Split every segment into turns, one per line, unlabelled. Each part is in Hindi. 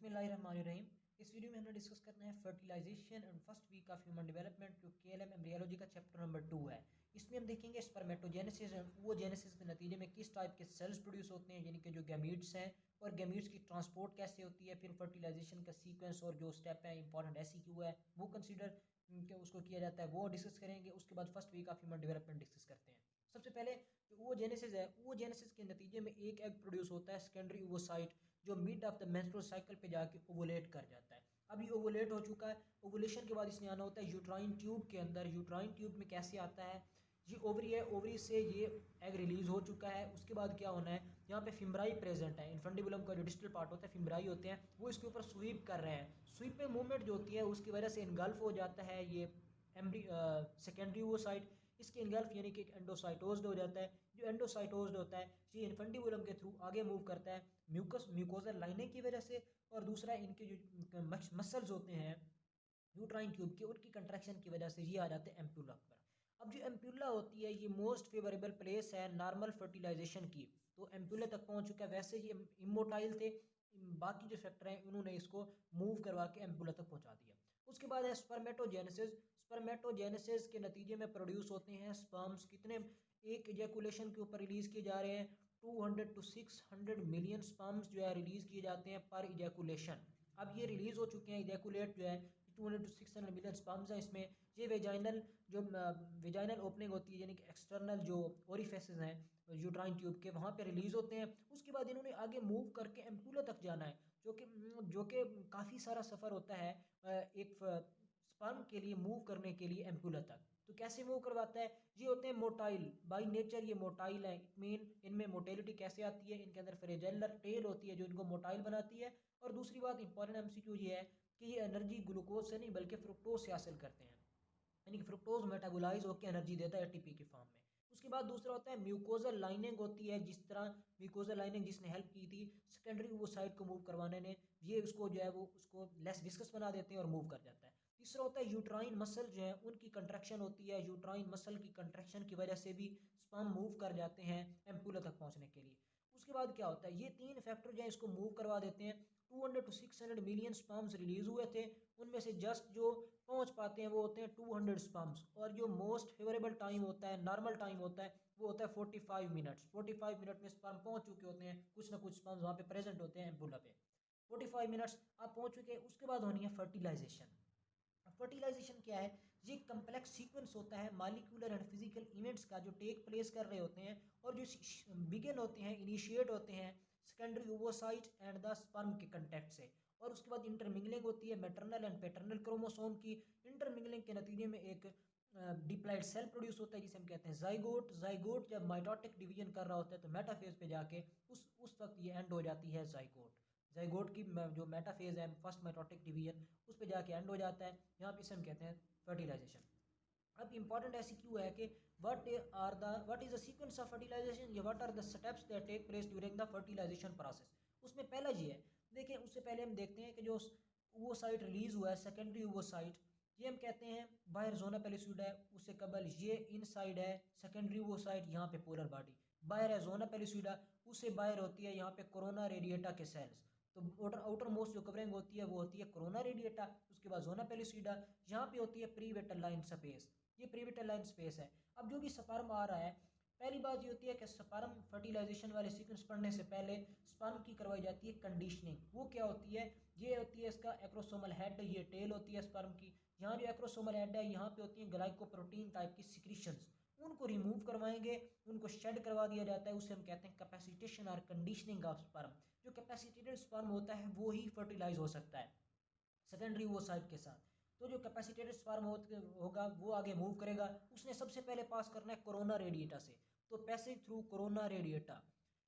बिस्मिल्लाहिर्रहमानिर्रहीम। इस वीडियो में हमने डिस्कस करना है fertilization and first week of human development, जो केएलएम एम्ब्रियोलॉजी का चैप्टर नंबर 2 है। इसमें हम देखेंगे स्पर्मेटोजेनेसिस, वो जेनेसिस के नतीजे में किस टाइप के सेल्स प्रोड्यूस होते हैं, यानी कि जो गैमीट्स हैं, और गैमीट्स की ट्रांसपोर्ट कैसे होती है, फिर फर्टिलाइजेशन का सीक्वेंस और जो स्टेप है इंपॉर्टेंट SCQ है वो कंसीडर उसको किया जाता है, वो डिस्कस करेंगे। उसके बाद first week of human development discuss करते हैं। सबसे पहले जो वो जेनेसिस है, वो जेनेसिस के नतीजे में एक एग प्रोड्यूस होता है, सेकेंडरी ओवोसाइट, जो mid of the menstrual cycle पे जाके ओवुलेट कर जाता है। अभी ओवुलेट हो चुका है, ओवुलेशन के बाद इसने आना होता है यूट्राइन ट्यूब के अंदर। यूट्राइन ट्यूब में कैसे आता है, ये ओवरी है, ओवरी से ये एग रिलीज हो चुका है। उसके बाद क्या होना है, यहाँ पे फिम्ब्राई प्रेजेंट है, इन्फेंटिबुलम का जो डिस्टल पार्ट होता है, फिम्ब्राई होते हैं, वो इसके ऊपर स्वीप कर रहे हैं। स्वीप पे मूवमेंट जो होती है उसकी वजह से इनगल्फ हो जाता है ये सेकेंडरी ओवोसाइट। इसके इनगल्फ यानी कि एंडोसाइटोज्ड हो जाता है। जो एंडोसाइटोज्ड होता है ये इन्फेंटिबुलम के थ्रू आगे मूव करता है म्यूकोजल लाइनिंग की वजह से, और दूसरा इनके जो मसल्स होते हैं यूट्राइन ट्यूब के, उनकी कंट्रैक्शन की वजह से ये आ जाते हैं एम्प्यूला पर। अब जो एम्प्यूला होती है ये मोस्ट फेवरेबल प्लेस है नॉर्मल फर्टिलाइजेशन की, तो एम्प्यूला तक पहुंच चुका है। वैसे ये इमोटाइल थे, बाकी जो फैक्टर हैं उन्होंने इसको मूव करवा के एम्प्यूला तक पहुंचा दिया। उसके बाद है स्पर्मेटोजेनेसिस। स्पर्मेटोजेनेसिस के नतीजे में प्रोड्यूस होते हैं स्पर्म्स। कितने, एक इजैकुलेशन के ऊपर रिलीज किए जा रहे हैं 200 to 600 मिलियन स्पर्म्स जो है रिलीज किए जाते हैं पर इजैकुलेशन। अब ये रिलीज हो चुके हैं, इजैकुलेट जो है 200 to 600 मिलियन स्पर्म्स हैं इसमें। ये वेजाइनल जो वेजाइनल ओपनिंग होती है, यानी कि एक्सटर्नल जो ओरिफेसेस हैं यूट्राइन ट्यूब के, वहाँ पे रिलीज होते हैं। उसके बाद इन्होंने आगे मूव करके एम्प्यूला तक जाना है, जो कि काफ़ी सारा सफ़र होता है एक स्पर्म के लिए मूव करने के लिए एम्प्यूला तक। तो कैसे मूव करवाता है, ये होते हैं मोटाइल, बाई नेचर ये मोटाइल है। इट मीन इनमें मोटेलिटी कैसे आती है, इनके अंदर फ्लैजेलर टेल होती है जो इनको मोटाइल बनाती है। और दूसरी बात इंपॉर्टेंट MCQ ये है कि ये एनर्जी ग्लूकोज से नहीं बल्कि फ्रुक्टोज से हासिल करते हैं, यानी कि फ्रुक्टोज मेटाबोलाइज होकर एनर्जी देता है ATP के फॉर्म में। उसके बाद दूसरा होता है म्यूकोजल लाइनिंग होती है, जिस तरह म्यूकोजल लाइनिंग जिसने हेल्प की थी सेकेंडरी ओवोसाइट को मूव करवाने ने, ये उसको जो है वो उसको लेस विस्कस बना देते हैं और मूव कर जाता है। तीसरा होता है यूट्राइन मसल जो है उनकी कंट्रैक्शन होती है, यूट्राइन मसल की कंट्रैक्शन की वजह से भी स्पर्म मूव कर जाते हैं एम्प्यूला तक पहुंचने के लिए। उसके बाद क्या होता है, ये तीन फैक्टर जो है इसको मूव करवा देते हैं। 200 to 600 मिलियन स्पर्म्स रिलीज हुए थे, उनमें से जस्ट जो पहुंच पाते हैं वो होते हैं 200 स्पर्म्स। और जो मोस्ट फेवरेबल टाइम होता है, नॉर्मल टाइम होता है, वो होता है 45 मिनट्स। 45 मिनट में स्पर्म पहुंच चुके होते हैं, कुछ ना कुछ स्पर्म्स वहाँ पे प्रेजेंट होते हैं एम्पुला पे। 45 मिनट्स आप पहुंच चुके हैं। उसके बाद होनी है फर्टिलाइजेशन। फर्टिलाइजेशन क्या है, ये कम्प्लेक्स सीक्वेंस होता है मालिक्यूलर एंड फिजिकल इवेंट्स का जो टेक प्लेस कर रहे होते हैं और जो बिगिन होते हैं, इनिशिएट होते हैं सेकेंडरी ओवोसाइट एंड द स्पर्म के कंटेक्ट से। और उसके बाद इंटरमिंगलिंग होती है मैटरनल एंड पैटर्नल क्रोमोसोम की। इंटरमिंगलिंग के नतीजे में एक डिप्लॉइड सेल प्रोड्यूस होता है जिसे हम कहते हैं जाइगोट। जाइगोट जब माइटोटिक डिवीजन कर रहा होता है तो मेटाफेज पे जाके उस वक्त ये एंड हो जाती है जाइगोट। जाइगोट की जो मेटाफेज है फर्स्ट माइटोटिक डिवीजन, उस पे जाके एंड हो जाता है। यहाँ पे इसे हम कहते हैं फर्टिलाइजेशन। अब इंपॉर्टेंट ऐसी क्यों है कि what is the sequence of fertilization, या what are the steps that take place during the fertilization process. उसमें पहला ये है, देखें उससे पहले हम देखते हैं कि जो वो साइट रिलीज हुआ है सेकेंडरी वो साइट, ये हम कहते हैं बाहर जोना पेलिसुडा है, उससे कबल ये इनसाइड है सेकेंडरी वो साइट, यहाँ पे पोलर बॉडी बाहर है जोना पेलिसुडा, उससे बाहर होती है यहाँ पे कोरोना रेडिएटा के सेल्स। तो आउटर मोस्ट जो कवरिंग होती है वो होती है कोरोना रेडिएटा। उसके बाद जोना पेलिसुडा, यहाँ पे होती है प्रीवेटल लाइन स्पेस, ये प्रीवेटल लाइन स्पेस है। अब जो भी स्पर्म आ रहा है, पहली बात ये होती है कि स्पर्म फर्टिलाइजेशन वाले सीक्वेंस पढ़ने से पहले स्पर्म की करवाई जाती है कंडीशनिंग। वो क्या होती है, ये होती है इसका एक्रोसोमल हेड, ये टेल होती है स्पर्म की। यहाँ जो एक्रोसोमल हेड है यहाँ पे होती है ग्लाइकोप्रोटीन टाइप की सिक्रीशंस, उनको रिमूव करवाएंगे, उनको शेड करवा दिया जाता है, उसे हम कहते हैं कैपेसिटेशन और कंडीशनिंग ऑफ स्पर्म। जो कैपेसिटेटेड स्पर्म होता है वो ही फर्टिलाइज हो सकता है सेकेंडरी वो साइट के साथ। तो जो कैपेसिटेटेड स्पर्म होगा वो आगे मूव करेगा, उसने सबसे पहले पास करना है कोरोना रेडिएटा से, तो पैसेज थ्रू कोरोना रेडिएटा।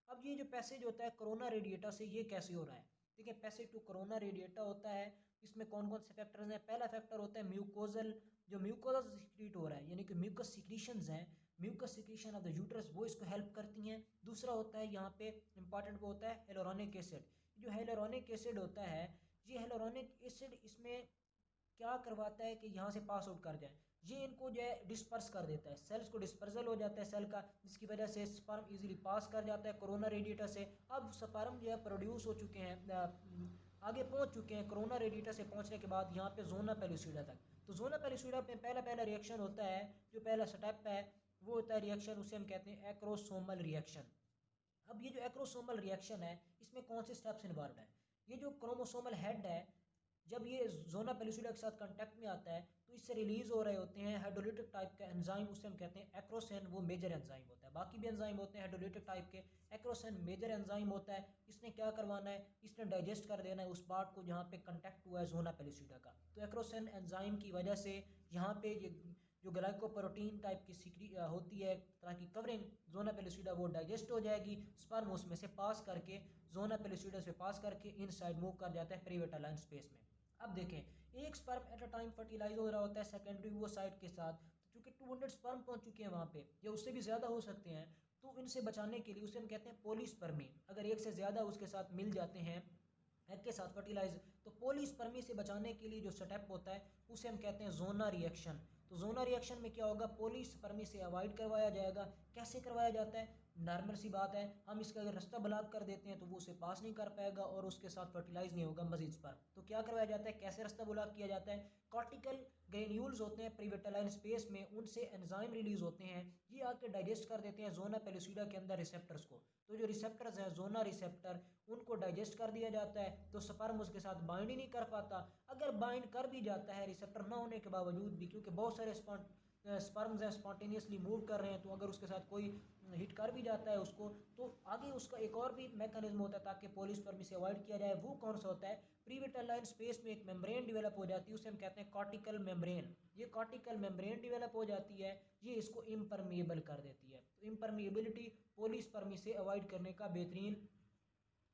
अब ये जो पैसेज होता है कोरोना रेडिएटा से, ये कैसे हो रहा है, देखिए पैसेज टू कोरोना रेडिएटा होता है। इसमें कौन कौन से फैक्टर्स हैं, पहला फैक्टर होता है म्यूकोजल, जो म्यूकोजा सिक्रीट हो रहा है, यानी कि म्यूकस सिक्रीशंस हैं, mucus secretion of the uterus, वो इसको हेल्प करती हैं। दूसरा होता है यहाँ पे इंपॉर्टेंट वो होता है हेलोरोनिक एसिड। जो हेलोरोनिक एसिड होता है, ये हेलोरोनिक एसिड इसमें क्या करवाता है कि यहाँ से पास आउट कर जाए, ये इनको जो है डिस्पर्स कर देता है, सेल्स को डिस्पर्सल हो जाता है सेल का, जिसकी वजह से स्पर्म इजीली पास कर जाता है कोरोना रेडिएटर से। अब स्पर्म जो है प्रोड्यूस हो चुके हैं, आगे पहुंच चुके हैं। कोरोना रेडिएटर से पहुंचने के बाद यहाँ पे जोना पेलुसिडा तक। तो जोना पेलुसिडा में पहला रिएक्शन होता है, जो पहला स्टेप है वो होता है रिएक्शन, उसे हम कहते हैं एक्रोसोमल रिएक्शन। अब ये जो एक्रोसोमल रिएक्शन है इसमें कौन से स्टेप्स इन्वॉल्व है? ये जो क्रोमोसोमल हेड है, जब ये जोना पेलुसिडा के साथ कांटेक्ट में आता है तो इससे रिलीज हो रहे होते हैं हाइड्रोलिटिक टाइप का एंजाइम, उसे हम कहते हैं एक्रोसेन। वो मेजर एंजाइम होता है, बाकी भी एंजाइम होते हैं हाइड्रोलिटिक टाइप के, एक्रोसेन मेजर एंजाइम होता है। इसने क्या करवाना है? इसने डाइजेस्ट कर देना है उस पार्ट को जहाँ पे कंटेक्ट हुआ है जोना पेलुसिडा का। तो एक्रोसेन एंजाइम की वजह से यहाँ पे ये जो ग्लाइकोप्रोटीन टाइप की सिक्री होती है तरह की कवरिंग जोना पेलुसिडा, वो डाइजेस्ट हो जाएगी। स्पर्म उसमें से पास करके जोना पेलुसिडा से पास करके इनसाइड मूव कर जाता है प्रीवेटालाइन स्पेस में। अब देखें, एक sperm at a time fertilize हो रहा होता है सेकेंडरी ओवोसाइट के साथ। तो चूंकि 200 स्पर्म पहुंच चुके हैं वहाँ पे, या उससे भी ज़्यादा हो सकते हैं, तो इनसे बचाने के लिए उसे हम कहते हैं पोलिस्पर्मी। अगर एक से ज़्यादा उसके साथ मिल जाते हैं एग के साथ फर्टिलाइज, तो पोलिस्पर्मी से बचाने के लिए जो स्टेप होता है उसे हम कहते हैं जोना रिएक्शन। तो जोना रिएक्शन में क्या होगा? पोलिस्पर्मी से अवॉइड करवाया जाएगा। कैसे करवाया जाता है? नॉर्मल सी बात है, हम इसका अगर रास्ता ब्लॉक कर देते हैं तो वो उसे पास नहीं कर पाएगा और उसके साथ फर्टिलाइज नहीं होगा मजीद स्पर्म। तो क्या करवाया जाता है? कैसे रास्ता ब्लॉक किया जाता है? कॉर्टिकल ग्रेन्यूल्स होते हैं प्रीवेटालाइन स्पेस में, उनसे एंजाइम रिलीज होते हैं, ये आके डाइजेस्ट कर देते हैं जोना पेलुसिडा के अंदर रिसेप्टर्स को। तो जो रिसेप्टर्स हैं जोना रिसेप्टर, उनको डाइजेस्ट कर दिया जाता है, तो स्पर्म उसके साथ बाइंड ही नहीं कर पाता। अगर बाइंड कर भी जाता है रिसेप्टर ना होने के बावजूद भी, क्योंकि बहुत सारे स्पर्म्स हैं स्पॉन्टेनियसली मूव कर रहे हैं, तो अगर उसके साथ कोई हिट कर भी जाता है उसको, तो आगे उसका एक और भी मैकेनिज्म होता है ताकि पोलिस्पर्मी से अवॉइड किया जाए। वो कौन सा होता है? प्रीवेटालाइन स्पेस में एक मेम्ब्रेन डेवलप हो जाती है, उसे हम कहते हैं कॉर्टिकल मेम्ब्रेन। ये कॉर्टिकल मेम्ब्रेन डेवलप हो जाती है, ये इसको इम्परमिएबल कर देती है। तो इम्परमिएबिलिटी पोलिस्पर्मी से अवॉइड करने का बेहतरीन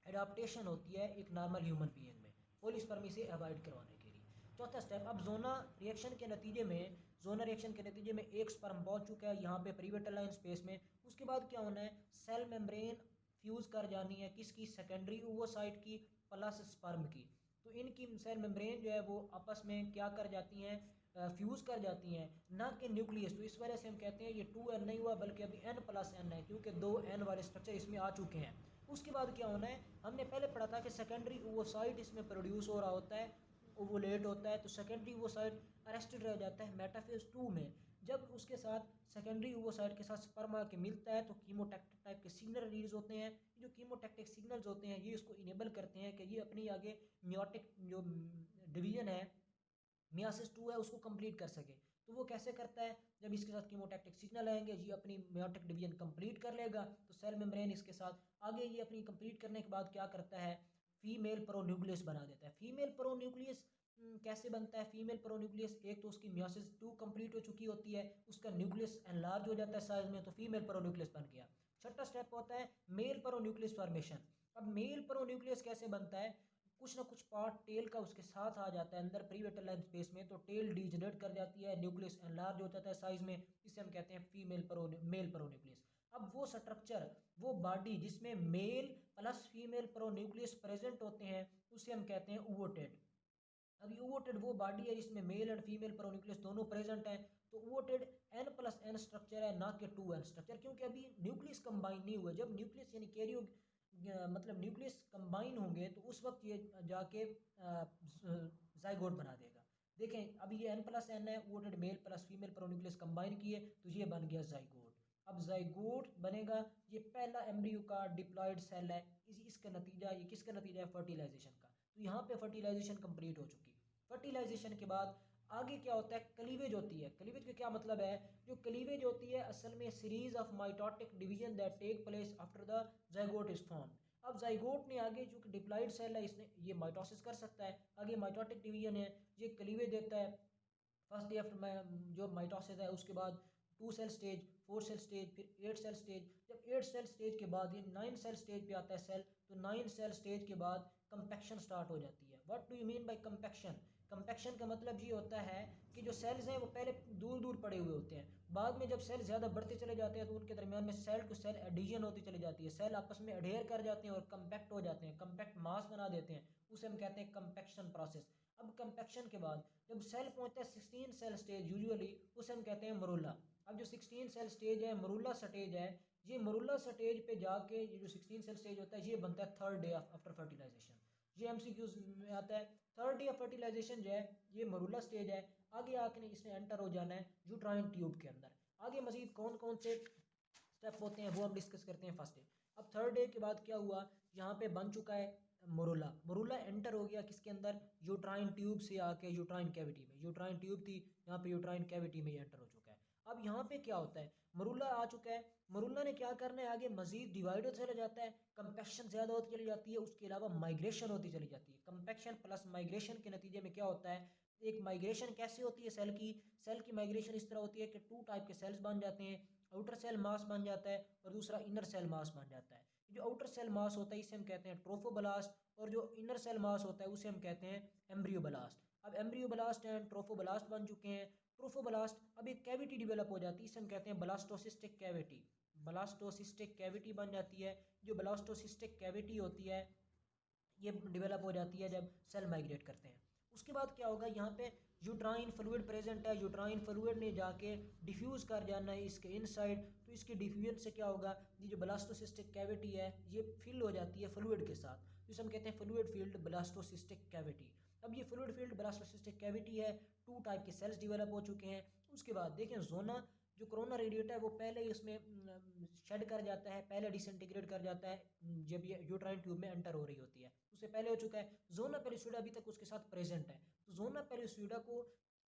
एडाप्टेशन होती है एक नॉर्मल ह्यूमन बीइंग में, पोलिस्पर्मी से अवॉइड करवाने के लिए। चौथा स्टेप, अब जोना रिएक्शन के नतीजे में एक स्पर्म पहुंच चुका है यहाँ पे प्रीवेटालाइन स्पेस में। उसके बाद क्या होना है? सेल मेम्ब्रेन फ्यूज कर जानी है, किसकी? सेकेंडरी ओवोसाइट की प्लस स्पर्म की। तो इनकी सेल मेम्ब्रेन जो है वो आपस में क्या कर जाती हैं? फ्यूज कर जाती हैं, ना कि न्यूक्लियस। तो इस वजह से हम कहते हैं ये 2n नहीं हुआ बल्कि अभी n+n है, क्योंकि 2n वाले स्ट्रक्चर इसमें आ चुके हैं। उसके बाद क्या होना है? हमने पहले पढ़ा था कि सेकेंडरी ओवोसाइट इसमें प्रोड्यूस हो रहा होता है, ओवुलेट होता है, तो सेकेंडरी ओवोसाइट अरेस्टेड रह जाता है मेटाफेज 2 में। जब उसके साथ सेकेंडरी ओवोसाइट के साथ स्पर्म आके मिलता है तो कीमोटैक्टिक टाइप के सिग्नल रिलीज होते हैं। जो कीमोटैक्टिक सिग्नल्स होते हैं ये इसको इनेबल करते हैं कि ये अपनी आगे मियोटिक जो डिवीजन है, मियासिस 2 है, उसको कंप्लीट कर सके। तो वो कैसे करता है? जब इसके साथ कीमोटैक्टिक सिग्नल आएंगे, ये अपनी मियोटिक डिवीजन कंप्लीट कर लेगा, तो सेल मेम्ब्रेन इसके साथ आगे ये अपनी कंप्लीट करने के बाद क्या करता है? फीमेल प्रोन्यूक्लियस बना देता है। फीमेल प्रोन्यूक्लियस कैसे बनता है? फीमेल प्रोन्यूक्लियस, एक तो उसकी मियोसिस 2 कंप्लीट हो चुकी होती है, उसका न्यूक्लियस एनलार्ज हो जाता है साइज में, तो फीमेल प्रोन्यूक्लियस बन गया। छठा स्टेप होता है मेल प्रोन्यूक्लियस फॉर्मेशन। अब मेल प्रोन्यूक्लियस कैसे बनता है? कुछ ना कुछ पार्ट टेल का उसके साथ आ जाता है अंदर प्रीवेटालाइन स्पेस में, तो टेल डीजनरेट कर जाती है, न्यूक्लियस एनलार्ज हो जाता है साइज में, इसे हम कहते हैं मेल प्रोन्यूक्लियस। अब वो स्ट्रक्चर, वो बॉडी जिसमें male plus female pronucleus present होते हैं, उसे हम कहते हैं ओवोटेड। अब यूवोटेड वो बॉडी है जिसमें मेल एंड फीमेल प्रोन्यूक्लियस दोनों प्रेजेंट हैं, तो यूवोटेड n+n स्ट्रक्चर है, ना कि 2n स्ट्रक्चर, क्योंकि अभी न्यूक्लियस कंबाइन नहीं हुए। जब न्यूक्लियस यानी कैरियो मतलब न्यूक्लियस कंबाइन होंगे तो उस वक्त ये जाके जाइगोट बना देगा। देखें अभी ये n+n है, यूवोटेड male plus female pronucleus combine किए तो ये बन गया जाइगोट। अब जाइगोट बनेगा, ये पहला एम्ब्रियो का डिप्लॉयड सेल है। इसका नतीजा, ये किसका नतीजा है? फर्टिलाइजेशन का। तो यहाँ पे फर्टिलाइजेशन कंप्लीट हो चुकी। फर्टिलाइजेशन के बाद आगे क्या होता है? क्लीवेज होती है। क्लीवेज का क्या मतलब है? जो क्लीवेज होती है असल में series of mitotic division that take place after the zygote is form. अब जाइगोट ने आगे जो डिप्लॉयड सेल है, इसने ये माइटोसिस कर सकता है, आगे माइटोटिक डिवीजन है, ये क्लीवेज देता है। फर्स्ट डे आफ्टर जो माइटोसिस है, उसके बाद 2 सेल स्टेज, 4 सेल स्टेज, फिर 8 सेल स्टेज। जब 8 सेल स्टेज के बाद ये 9 सेल स्टेज पे आता है सेल, तो 9 सेल स्टेज के बाद कंपैक्शन स्टार्ट हो जाती है। What do you mean by compaction? Compaction का मतलब ये होता है कि जो सेल्स हैं वो पहले दूर दूर पड़े हुए होते हैं, बाद में जब सेल ज़्यादा बढ़ते चले जाते हैं तो उनके दरमियान में सेल टू सेल एडिशन होती चली जाती है, सेल आपस में अडेयर कर जाते हैं और कंपैक्ट हो जाते हैं, कंपैक्ट मास बना देते हैं, उसे हम कहते हैं कंपैक्शन प्रोसेस। अब कंपैक्शन के बाद जब सेल पहुंचता है 16 सेल स्टेज यूजुअली, उसे हम कहते हैं मरुला। अब जो 16 सेल स्टेज है, मरुला स्टेज है, ये मरुला स्टेज पे जाके ये जो 16 सेल स्टेज होता है ये बनता है थर्ड डे आफ्टर फर्टिलाइजेशन। ये एमसीक्यूज में आता है। थर्ड डे ऑफ फर्टिलाइजेशन जो है ये मरूला स्टेज है। आगे आके इसने एंटर हो जाना है यूट्राइन ट्यूब के अंदर। आगे मजीद कौन कौन से स्टेप होते हैं वो हम डिस्कस करते हैं फर्स्ट डे। अब थर्ड डे के बाद क्या हुआ, यहाँ पे बन चुका है मरूला। मरूला एंटर हो गया किसके अंदर, यूट्राइन ट्यूब से आके यूट्राइन कैविटी में। यूट्राइन ट्यूब थी, यहाँ पे यूट्राइन कैविटी में एंटर हो चुका है। अब यहाँ पे क्या होता है, मरूला आ चुका है। मरूला ने क्या करना है, आगे मजीद डिवाइड होता चला जाता है, कंपैक्शन ज्यादा होती चली जाती है, उसके अलावा माइग्रेशन होती चली जाती है। कंपैक्शन प्लस माइग्रेशन के नतीजे में क्या होता है, एक माइग्रेशन कैसे होती है सेल की माइग्रेशन इस तरह होती है कि टू टाइप के सेल्स बन जाते हैं। आउटर सेल मास बन जाता है और दूसरा इनर सेल मास बन जाता है। जो आउटर सेल मास होता है इसे हम कहते हैं ट्रोफोब्लास्ट, और जो इनर सेल मास होता है उसे हम कहते हैं एम्ब्रियोब्लास्ट। अब एम्ब्रियोब्लास्ट एंड ट्रोफोब्लास्ट बन चुके हैं। ट्रोफोब्लास्ट, अब एक कैविटी डेवलप हो जाती है, इसे हम कहते हैं ब्लास्टोसिस्टिक कैविटी। ब्लास्टोसिस्टिक कैविटी बन जाती है। जो ब्लास्टोसिस्टिक कैविटी होती है ये डेवलप हो जाती है जब सेल माइग्रेट करते हैं। उसके बाद क्या होगा, यहाँ पे यूट्राइन फ्लूइड प्रेजेंट है। यूट्राइन फ्लूइड ने जाके डिफ्यूज़ कर जाना है इसके इनसाइड। तो इसके डिफ्यूजन से क्या होगा, ये जो ब्लास्टोसिस्टिक कैविटी है ये फिल हो जाती है फ्लूइड के साथ। जिसे हम कहते हैं फ्लूइड फील्ड ब्लास्टोसिस्टिक कैविटी। अब ये फ्लूइड फील्ड ब्लास्टोसिस्टिक कैविटी है, टू टाइप के सेल्स डेवलप हो चुके हैं। उसके बाद देखें जोना, जो कोरोना रेडिएटर है वो पहले ही उसमें शेड कर जाता है, पहले डिसइंटीग्रेट कर जाता है जब ये यूट्राइन ट्यूब में एंटर हो रही होती है, उससे पहले हो चुका है। जोना पेरिस्यूडा अभी तक उसके साथ प्रेजेंट है। तो जोना पेरिस्यूडा को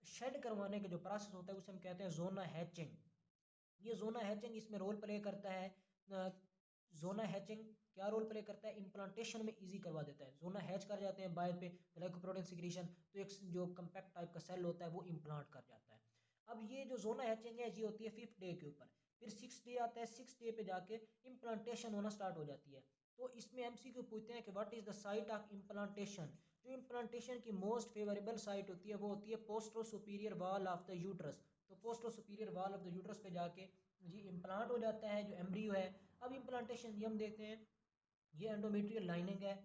शेड करवाने का जो प्रोसेस होता है उसे हम कहते हैं जोना हैचिंग। ये जोना हैचिंग इसमें रोल प्ले करता है। जोना हैचिंग क्या रोल प्ले करता है, इम्प्लांटेशन में इजी करवा देता है। जोना हैच कर जाते हैं बाहर पे ग्लाइकोप्रोटीन सिक्रीशन, तो एक जो कंपैक्ट टाइप का सेल होता है वो इम्प्लांट कर जाता है। अब ये जो जोना हैचिंग है ये होती है 5th डे के ऊपर। फिर 6th डे आता है, 6th डे पे जाके इम्प्लांटेशन होना स्टार्ट हो जाती है। तो इसमें एमसीक्यू पूछते हैं कि what is the site of implantation. जो इम्प्लांटेशन की मोस्ट फेवरेबल साइट होती है वो होती है postero superior wall of the uterus. तो postero superior wall of the uterus पे जाके जी इम्प्लांट हो जाता है जो एम्ब्रियो है। अब इम्प्लांटेशन ये हम देखते हैं, ये एंडोमेट्रियल लाइनिंग है,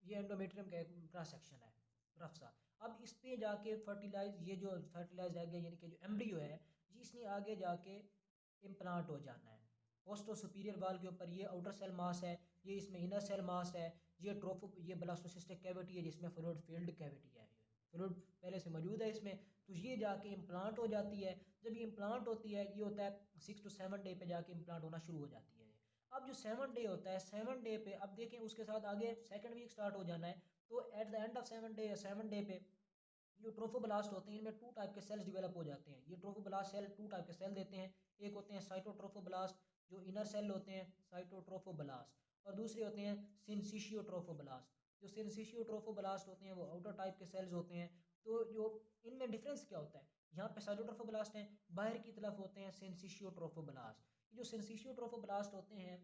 ये एंडोमेट्रियम का क्रॉस सेक्शन है रफ सा। अब इस पे जाके फर्टिलाइज, ये जो फर्टिलाइज एग है यानी कि जो एम्ब्रियो है जी इसने आगे जाके इम्प्लांट हो जाना है। पोस्टो सुपीरियर वाल के ऊपर ये आउटर सेल मास है, ये इसमें इनर सेल मास है, ये ट्रोफो, ये ब्लास्टोसिस्टिक कैविटी है जिसमें फ्लूइड फील्ड कैविटी है, फ्लूइड पहले से मौजूद है इसमें। तो ये जाके इम्प्लांट हो जाती है। जब ये इम्प्लांट होती है ये होता है 6 to 7 डे पे जाके इम्प्लांट होना शुरू हो जाती है। अब जो 7 डे होता है, 7 डे पे अब देखें उसके साथ आगे सेकंड वीक स्टार्ट हो जाना है। तो at the end of 7 day या 7 डे पे जो ट्रोफोब्लास्ट होते हैं इनमें टू टाइप के सेल्स डेवलप हो जाते हैं। ये ट्रोफोब्लास्ट सेल टू टाइप के सेल देते हैं। एक होते हैं साइटोट्रोफोब्लास्ट जो इनर सेल होते हैं साइटोट्रोफोब्लास्ट, और दूसरे होते हैं सिंसिशियोट्रोफोब्लास्ट। जो सिंसिशियोट्रोफोब्लास्ट होते हैं वो आउटर टाइप के सेल्स होते हैं। तो जो इनमें डिफरेंस क्या होता है, यहाँ पे साइटोट्रोफोब्लास्ट हैं, बाहर की तरफ होते हैं सिंसिशियोट्रोफोब्लास्ट। ये जो सिंसिशियोट्रोफोब्लास्ट होते हैं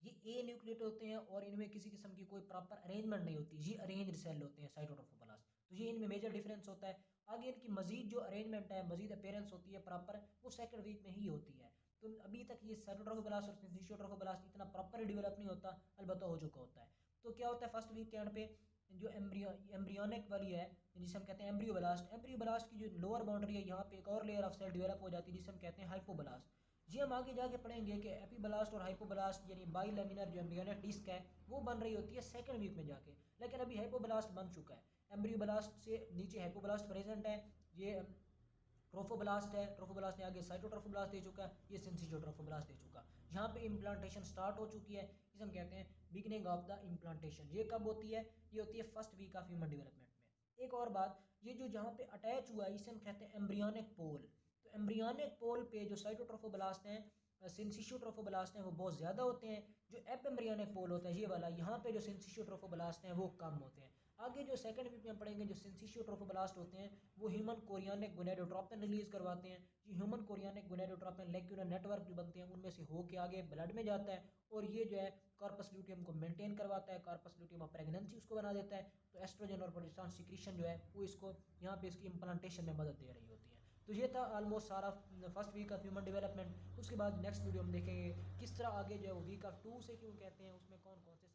ये ए न्यूक्लिएट होते हैं और इनमें किसी किस्म की कोई प्रॉपर अरेंजमेंट नहीं होती, ये अरेंज्ड सेल होते हैं साइटोट्रोफोब्लास्ट। तो ये इनमें मेजर डिफरेंस होता है। आगे इनकी मजीद जो अरेंजमेंट है, मजीद अपीयरेंस होती है प्रॉपर, वो सेकंड वीक में ही होती है। तो अभी तक ये साइटोट्रोफोब्लास्ट और सिंसिशियोट्रोफोब्लास्ट इतना प्रॉपर डेवलप नहीं होता, अलबत्ता हो चुका होता है। तो क्या होता है फर्स्ट वीक के एंड पे जो एम्ब्रियोनिक वाली है जिसे हम कहते हैं एम्ब्रियोब्लास्ट, एम्ब्रियोब्लास्ट की जो लोअर बाउंड्री है यहाँ पे एक और लेयर ऑफ सेल डेवलप हो जाती है जिसे हम कहते हैं हाइपोब्लास्ट। ये हम आगे जाके पढ़ेंगे कि एपीब्लास्ट और हाइपोब्लास्ट यानी बाइलेमिनर जो एम्ब्रियोनिक डिस्क है वो बन रही होती है सेकंड वीक में जाके, लेकिन अभी हाइपोब्लास्ट बन चुका है। एम्ब्रियोब्लास्ट से नीचे हाइपोब्लास्ट प्रेजेंट है। ये ट्रोफोब्लास्ट है, ट्रोफोब्लास्ट ने आगे साइटोट्रोफोब्लास्ट दे चुका है, ये सिंसिशियोट्रोफोब्लास्ट दे चुका। यहाँ पे इम्प्लांटेशन स्टार्ट हो चुकी है, इसे हम कहते हैं बिगनिंग ऑफ द इम्प्लांटेशन। ये कब होती है, ये होती है first week of human development में। एक और बात, ये जो जहाँ पे अटैच हुआ है इसे हम कहते हैं एम्ब्रियोनिक पोल। तो एम्ब्रियोनिक पोल पे जो साइटोट्रोफोब्लास्ट हैं, सिंसिशियोट्रोफोब्लास्ट हैं वो बहुत ज़्यादा होते हैं। जो एपिम्ब्रियोनिक पोल होता है ये वाला, यहाँ पे जो सिंसिशियोट्रोफोब्लास्ट हैं वो कम होते हैं। आगे जो सेकंड वीक में हम पढ़ेंगे जो सिंसिशियोट्रोफोब्लास्ट होते हैं वो ह्यूमन कोरियानिक गोनेडोट्रोपिन रिलीज करवाते हैं। ये ह्यूमन कोरियानिक गोनेडोट्रोपिन लेक्यूलर नेटवर्क जो बनते हैं उनमें से होके आगे ब्लड में जाता है, और ये जो है कॉर्पस ल्यूटियम को मेंटेन करवाता है। कॉर्पस ल्यूटियम ऑफ प्रेगनेंसी उसको बना देता है। तो एस्ट्रोजन और प्रोजेस्टेरॉन सिक्रीशन जो है वो इसको यहाँ पे इसकी इम्प्लांटेशन में मदद दे रही होती है। तो ये था ऑलमोस्ट सारा first week of human development. उसके बाद नेक्स्ट वीडियो में देखेंगे किस तरह आगे जो है वो वीक ऑफ 2 से क्यों कहते हैं, उसमें कौन कौन से